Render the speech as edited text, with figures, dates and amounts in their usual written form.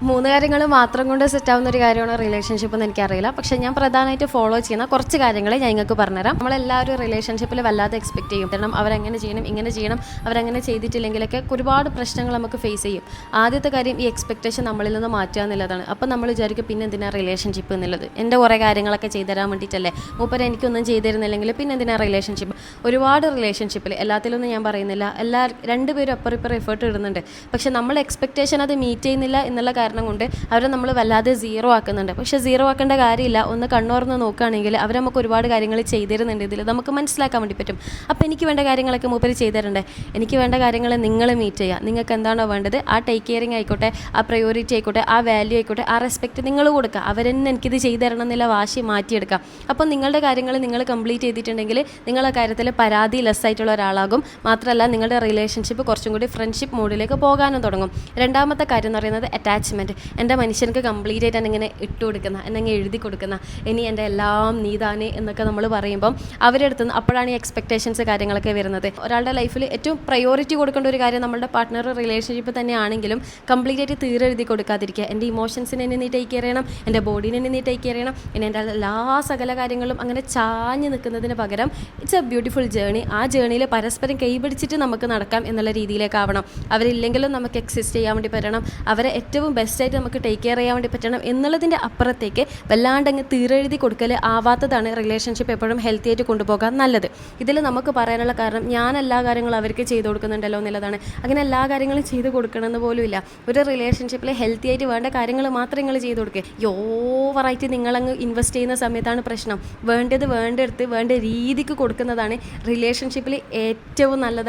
3 കാര്യങ്ങൾ മാത്രം കൊണ്ട് സെറ്റാവുന്ന ഒരു കാര്യമാണ് റിലേഷൻഷിപ്പ് എന്ന് എനിക്കറിയില്ല. പക്ഷേ ഞാൻ പ്രധാനമായിട്ട് ഫോളോ ചെയ്യുന്ന കുറച്ച് കാര്യങ്ങൾ ഞാൻ നിങ്ങൾക്ക് പറഞ്ഞുതരാം. നമ്മളെല്ലാവരും റിലേഷൻഷിപ്പിൽ വല്ലാതെ എക്സ്പെക്ട് ചെയ്യും. കാരണം അവരങ്ങനെ ചെയ്യണം, ഇങ്ങനെ ചെയ്യണം, അവരങ്ങനെ ചെയ്തിട്ടില്ലെങ്കിലൊക്കെ ഒരുപാട് പ്രശ്നങ്ങൾ നമുക്ക് ഫേസ് ചെയ്യും. ആദ്യത്തെ കാര്യം ഈ എക്സ്പെക്റ്റേഷൻ നമ്മളിൽ നിന്ന് മാറ്റുക എന്നുള്ളതാണ്. അപ്പോൾ നമ്മൾ വിചാരിക്കും പിന്നെ എന്തിനാണ് റിലേഷൻഷിപ്പ് എന്നുള്ളത്, എൻ്റെ കുറേ കാര്യങ്ങളൊക്കെ ചെയ്തു തരാൻ വേണ്ടിയിട്ടല്ലേ, മൂപ്പര് എനിക്കൊന്നും ചെയ്തു തരുന്നില്ലെങ്കിൽ പിന്നെ എന്തിനാണ് റിലേഷൻഷിപ്പ്. ഒരുപാട് റിലേഷൻഷിപ്പിൽ എല്ലാത്തിലൊന്നും ഞാൻ പറയുന്നില്ല, രണ്ടുപേരും അപ്പുറം എഫേർട്ട് ഇടുന്നുണ്ട്. പക്ഷേ നമ്മൾ എക്സ്പെക്റ്റേഷൻ അത് മീറ്റ് ചെയ്യുന്നില്ല എന്നുള്ള കാരണം കൊണ്ട് അവരെ നമ്മൾ വല്ലാതെ സീറോ ആക്കുന്നുണ്ട്. പക്ഷേ സീറോ ആക്കേണ്ട കാര്യമില്ല. ഒന്ന് കണ്ണോർന്ന് നോക്കുകയാണെങ്കിൽ അവർ നമുക്ക് ഒരുപാട് കാര്യങ്ങൾ ചെയ്തു തരുന്നുണ്ട്. ഇതിൽ നമുക്ക് മനസ്സിലാക്കാൻ വേണ്ടി പറ്റും. അപ്പോൾ എനിക്ക് വേണ്ട കാര്യങ്ങളൊക്കെ മൂപ്പര് ചെയ്തു തരണ്ടേ? എനിക്ക് വേണ്ട കാര്യങ്ങൾ നിങ്ങൾ മീറ്റ് ചെയ്യുക. നിങ്ങൾക്ക് എന്താണോ വേണ്ടത്, ആ ടേക്ക് കെയറിങ് ആയിക്കോട്ടെ, ആ പ്രയോറിറ്റി ആയിക്കോട്ടെ, ആ വാല്യൂ ആയിക്കോട്ടെ, ആ റെസ്പെക്റ്റ് നിങ്ങൾ കൊടുക്കുക. അവരെന്നെ എനിക്കിത് ചെയ്തു തരണം എന്നുള്ള വാശി മാറ്റിയെടുക്കാം. അപ്പോൾ നിങ്ങളുടെ കാര്യങ്ങൾ നിങ്ങൾ കംപ്ലീറ്റ് ചെയ്തിട്ടുണ്ടെങ്കിൽ നിങ്ങൾ ആ കാര്യത്തിൽ പരാതി ലെസ് ആയിട്ടുള്ള ഒരാളാകും. മാത്രമല്ല നിങ്ങളുടെ റിലേഷൻഷിപ്പ് കുറച്ചും കൂടി ഫ്രണ്ട്ഷിപ്പ് മോഡിലേക്ക് പോകാനും തുടങ്ങും. രണ്ടാമത്തെ കാര്യം എന്ന് പറയുന്നത് അറ്റാച്ച്മെൻറ്റ്. എൻ്റെ മനുഷ്യർക്ക് കംപ്ലീറ്റ് ആയിട്ട് എന്നെ ഇട്ട് കൊടുക്കുന്ന, എന്നെ എഴുതി കൊടുക്കുന്ന, ഇനി എൻ്റെ എല്ലാം നീതാനേ എന്നൊക്കെ നമ്മൾ പറയുമ്പം അവരുടെ അടുത്ത് നിന്ന് അപ്പോഴാണ് ഈ എക്സ്പെക്റ്റേഷൻസ് കാര്യങ്ങളൊക്കെ വരുന്നത്. ഒരാളുടെ ലൈഫിൽ ഏറ്റവും പ്രയോറിറ്റി കൊടുക്കേണ്ട ഒരു കാര്യം നമ്മുടെ പാർട്ട്ണർ റിലേഷൻഷിപ്പ് തന്നെയാണെങ്കിലും കംപ്ലീറ്റ് ആയിട്ട് തീരെഴുതി കൊടുക്കാതിരിക്കുക. എൻ്റെ ഇമോഷൻസിനെ നീ ടേക്ക് കെയർ ചെയ്യണം, എൻ്റെ ബോഡീനെ നീ ടേക്ക് കെയർ ചെയ്യണം, ഇനി എൻ്റെ എല്ലാ സകല കാര്യങ്ങളും അങ്ങനെ ചാഞ്ഞ് നിൽക്കുന്നതിന് പകരം ഇറ്റ്സ് എ ബ്യൂട്ടിഫുൾ ജേണി. ആ ജേണിയിൽ പരസ്പരം കൈപിടിച്ചിട്ട് നമുക്ക് നടക്കാം എന്നുള്ള രീതിയിലേക്കാവണം. അവരില്ലെങ്കിലും നമുക്ക് എക്സിസ്റ്റ് ചെയ്യാൻ വേണ്ടി പറ്റണം, അവരെ ഏറ്റവും ബെസ്റ്റായിട്ട് നമുക്ക് ടേക്ക് കെയർ ചെയ്യാൻ വേണ്ടി പറ്റണം എന്നുള്ളതിൻ്റെ അപ്പുറത്തേക്ക് വല്ലാണ്ടങ്ങ് തീരെഴുതി കൊടുക്കൽ ആവാത്തതാണ് റിലേഷൻഷിപ്പ് എപ്പോഴും ഹെൽത്തി ആയിട്ട് കൊണ്ടുപോകാൻ നല്ലത്. ഇതിൽ നമുക്ക് പറയാനുള്ള കാരണം ഞാൻ എല്ലാ കാര്യങ്ങളും അവർക്ക് ചെയ്തു കൊടുക്കുന്നുണ്ടല്ലോ എന്നുള്ളതാണ്. അങ്ങനെ എല്ലാ കാര്യങ്ങളും ചെയ്ത് കൊടുക്കണമെന്ന് പോലും ഇല്ല. ഒരു റിലേഷൻഷിപ്പിൽ ഹെൽത്തി ആയിട്ട് വേണ്ട കാര്യങ്ങൾ മാത്രം നിങ്ങൾ ചെയ്ത് കൊടുക്കുക. ഓവറായിട്ട് നിങ്ങളങ്ങ് ഇൻവെസ്റ്റ് ചെയ്യുന്ന സമയത്താണ് പ്രശ്നം. വേണ്ടത് വേണ്ടെടുത്ത് വേണ്ട രീതിക്ക് കൊടുക്കുന്നതാണ് റിലേഷൻഷിപ്പിൽ ഏറ്റവും നല്ലത്.